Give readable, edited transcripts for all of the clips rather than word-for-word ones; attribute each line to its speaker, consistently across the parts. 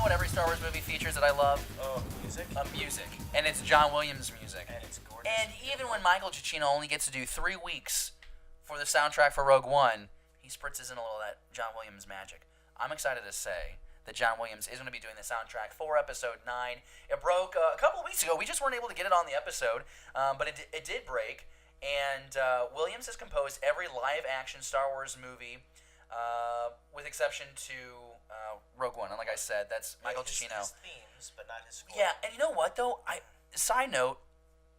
Speaker 1: what every Star Wars movie features that I love?
Speaker 2: Oh, music?
Speaker 1: Music. And it's John Williams music.
Speaker 2: And it's gorgeous.
Speaker 1: And even when Michael Giacchino only gets to do 3 weeks for the soundtrack for Rogue One, he spritzes in a little of that John Williams magic. I'm excited to say that John Williams is going to be doing the soundtrack for Episode 9. It broke a couple of weeks ago. We just weren't able to get it on the episode, but it did break. And Williams has composed every live-action Star Wars movie, with exception to Rogue One. And like I said, that's Michael Giacchino.
Speaker 2: His themes, but not his score.
Speaker 1: Yeah, and you know what, though? Side note,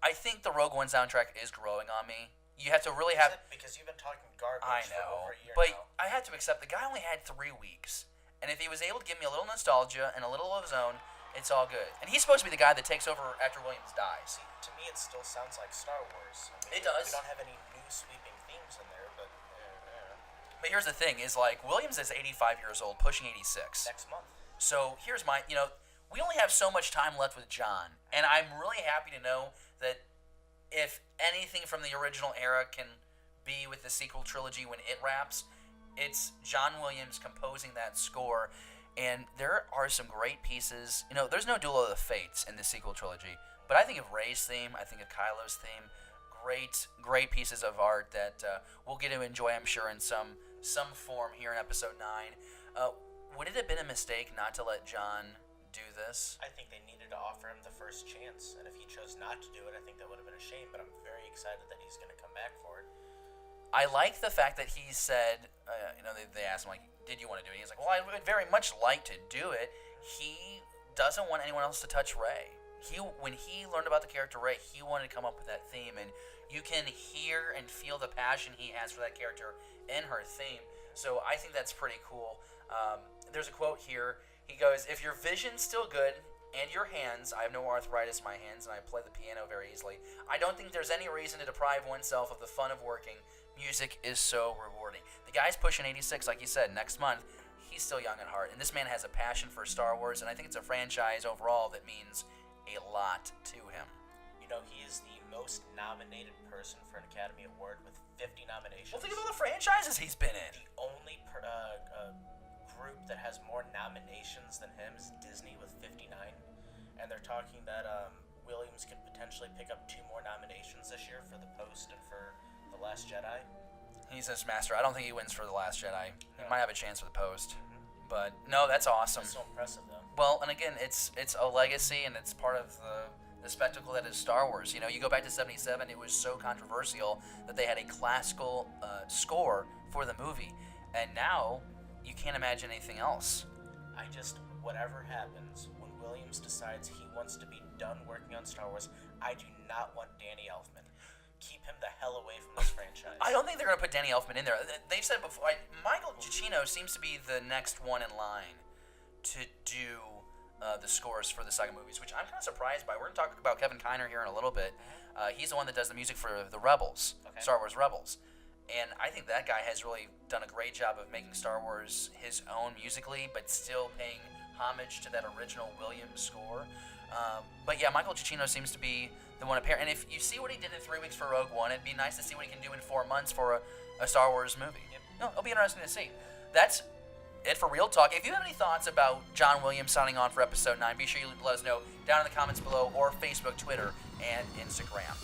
Speaker 1: I think the Rogue One soundtrack is growing on me. You have to really have...
Speaker 2: Because you've been talking garbage
Speaker 1: I
Speaker 2: for
Speaker 1: know,
Speaker 2: over a year
Speaker 1: but
Speaker 2: now.
Speaker 1: I had to accept the guy only had 3 weeks. And if he was able to give me a little nostalgia and a little of his own, it's all good. And he's supposed to be the guy that takes over after Williams dies.
Speaker 2: See, to me, it still sounds like Star Wars. I mean,
Speaker 1: It does.
Speaker 2: We don't have any new sweeping themes in there, but...
Speaker 1: But here's the thing, is like, Williams is 85 years old, pushing 86.
Speaker 2: Next month.
Speaker 1: So here's my, we only have so much time left with John. And I'm really happy to know that if anything from the original era can be with the sequel trilogy when it wraps, it's John Williams composing that score. And there are some great pieces. There's no Duel of the Fates in the sequel trilogy, but I think of Rey's theme, I think of Kylo's theme. Great pieces of art that we'll get to enjoy, I'm sure, in some form here in Episode 9. Would it have been a mistake not to let John do this?
Speaker 2: I think they needed to offer him the first chance, and if he chose not to do it, I think that would have been a shame, but I'm very excited that he's going to come back for it.
Speaker 1: I like the fact that he said, they asked him, like, did you want to do it? He's like, well, I would very much like to do it. He doesn't want anyone else to touch Rey. When he learned about the character Rey, he wanted to come up with that theme, and you can hear and feel the passion he has for that character in her theme. So I think that's pretty cool. There's a quote here. He goes, "If your vision's still good and your hands, I have no arthritis in my hands and I play the piano very easily, I don't think there's any reason to deprive oneself of the fun of working. Music is so rewarding." The guy's pushing 86, like you said, next month. He's still young at heart, and this man has a passion for Star Wars, and I think it's a franchise overall that means a lot to him.
Speaker 2: He is the most nominated person for an Academy Award with 50 nominations.
Speaker 1: Well, think of all the franchises he's been in.
Speaker 2: The only group that has more nominations than him is Disney with 59, and they're talking that Williams could potentially pick up 2 more nominations this year for The Post and for The Last Jedi.
Speaker 1: He's this master. I don't think he wins for The Last Jedi. He might have a chance for The Post. But, no, that's awesome.
Speaker 2: That's so impressive, though.
Speaker 1: Well, and again, it's a legacy, and it's part of the spectacle that is Star Wars. You go back to 77, it was so controversial that they had a classical score for the movie. And now, you can't imagine anything else.
Speaker 2: Whatever happens, when Williams decides he wants to be done working on Star Wars, I do not want Danny Elfman. Keep him the hell away from this franchise.
Speaker 1: I don't think they're going to put Danny Elfman in there. They've said before, Michael Giacchino seems to be the next one in line to do the scores for the saga movies, which I'm kind of surprised by. We're going to talk about Kevin Kiner here in a little bit. He's the one that does the music for the Rebels,
Speaker 2: okay.
Speaker 1: Star Wars Rebels. And I think that guy has really done a great job of making Star Wars his own musically, but still paying homage to that original Williams score. But yeah, Michael Giacchino seems to be the one to pair. And if you see what he did in 3 weeks for Rogue One, it'd be nice to see what he can do in 4 months for a Star Wars movie.
Speaker 2: Yep.
Speaker 1: No, it'll be interesting to see. That's it for Real Talk. If you have any thoughts about John Williams signing on for Episode 9, be sure you let us know down in the comments below, or Facebook, Twitter, and Instagram.